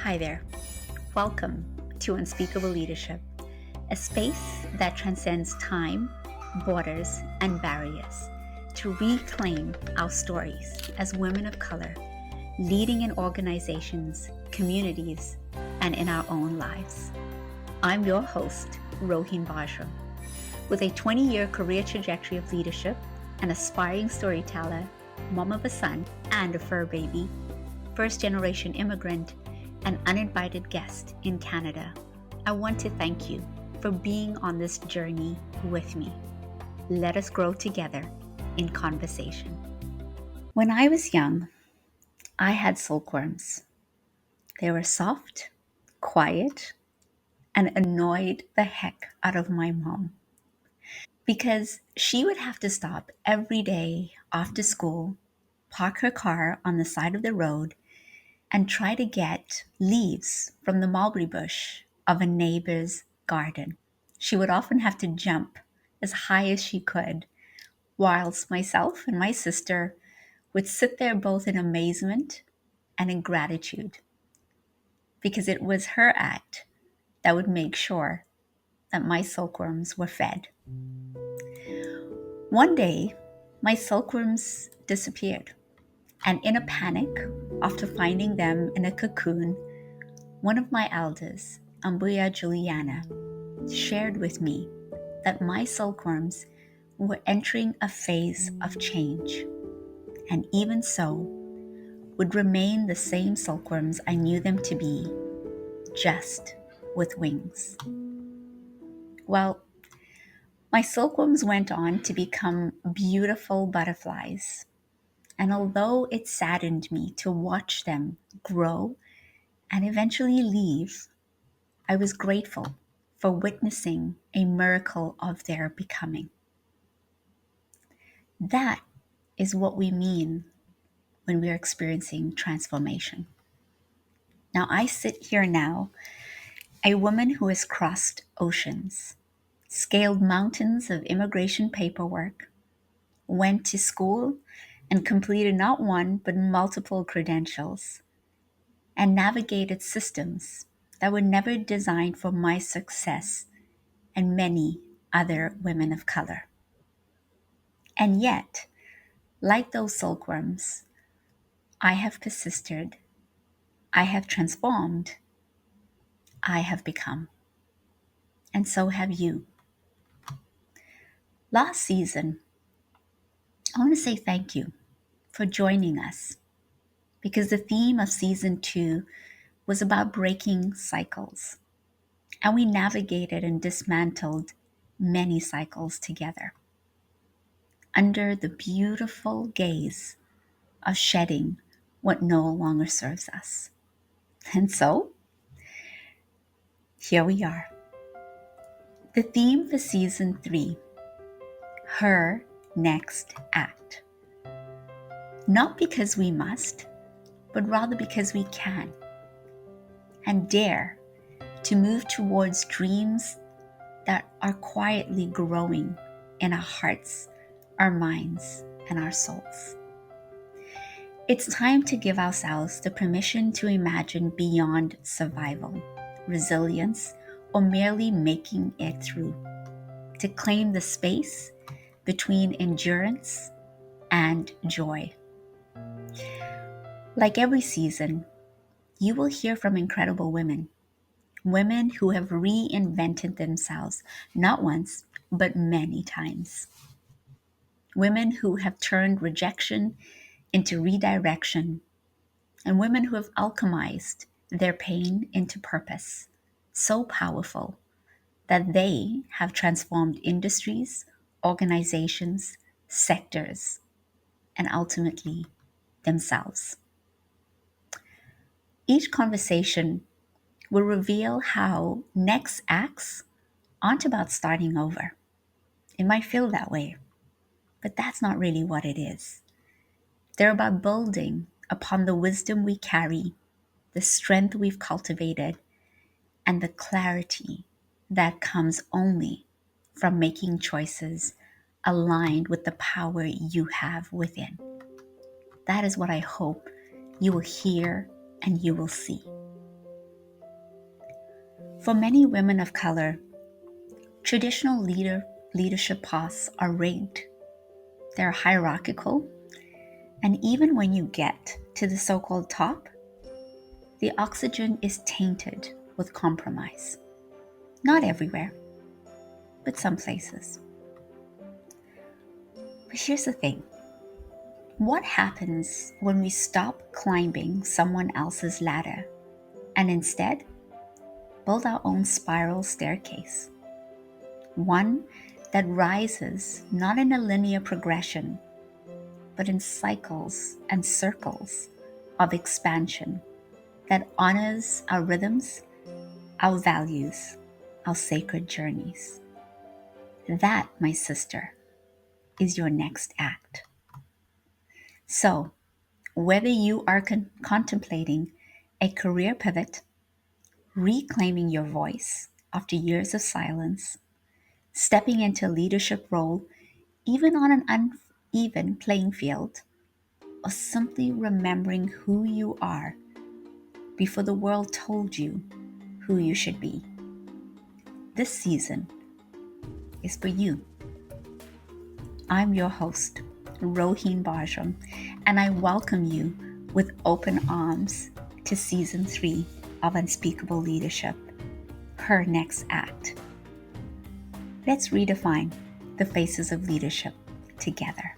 Hi there. Welcome to Unspeakable Leadership, a space that transcends time, borders, and barriers to reclaim our stories as women of color, leading in organizations, communities, and in our own lives. I'm your host, Rohene Bouajram. With a 20-year career trajectory of leadership, an aspiring storyteller, mom of a son and a fur baby, first-generation immigrant, an uninvited guest in Canada, I want to thank you for being on this journey with me. Let us grow together in conversation. When I was young, I had silkworms. They were soft, quiet, and annoyed the heck out of my mom because she would have to stop every day after school, park her car on the side of the road, and try to get leaves from the mulberry bush of a neighbor's garden. She would often have to jump as high as she could, whilst myself and my sister would sit there both in amazement and in gratitude, because it was her act that would make sure that my silkworms were fed. One day, my silkworms disappeared, and in a panic, after finding them in a cocoon, one of my elders, Ambuya Juliana, shared with me that my silkworms were entering a phase of change, and even so, would remain the same silkworms I knew them to be, just with wings. Well, my silkworms went on to become beautiful butterflies, and although it saddened me to watch them grow and eventually leave, I was grateful for witnessing a miracle of their becoming. That is what we mean when we are experiencing transformation. Now, I sit here now, a woman who has crossed oceans, scaled mountains of immigration paperwork, went to school and completed not one but multiple credentials, and navigated systems that were never designed for my success and many other women of color. And yet, like those silkworms, I have persisted, I have transformed, I have become, and so have you. Last season, I want to say thank you for joining us because the theme of season 2 was about breaking cycles, and we navigated and dismantled many cycles together under the beautiful gaze of shedding what no longer serves us. And so, here we are. The theme for season 3, her next act. Not because we must, but rather because we can and dare to move towards dreams that are quietly growing in our hearts, our minds, and our souls. It's time to give ourselves the permission to imagine beyond survival, resilience, or merely making it through, to claim the space between endurance and joy. Like every season, you will hear from incredible women, women who have reinvented themselves not once, but many times. Women who have turned rejection into redirection, and women who have alchemized their pain into purpose, so powerful that they have transformed industries, organizations, sectors, and ultimately themselves. Each conversation will reveal how next acts aren't about starting over. It might feel that way, but that's not really what it is. They're about building upon the wisdom we carry, the strength we've cultivated, and the clarity that comes only from making choices aligned with the power you have within. That is what I hope you will hear and you will see. For many women of color, traditional leadership paths are rigged. They're hierarchical, and even when you get to the so-called top, the oxygen is tainted with compromise. Not everywhere, but some places. But here's the thing. What happens when we stop climbing someone else's ladder and instead build our own spiral staircase? One that rises not in a linear progression, but in cycles and circles of expansion that honors our rhythms, our values, our sacred journeys. That, my sister, is your next act. So, whether you are contemplating a career pivot, reclaiming your voice after years of silence, stepping into a leadership role even on an uneven playing field, or simply remembering who you are before the world told you who you should be, this season is for you. I'm your host, Rohene Bouajram, and I welcome you with open arms to Season 3 of Unspeakable Leadership, her next act. Let's redefine the faces of leadership together.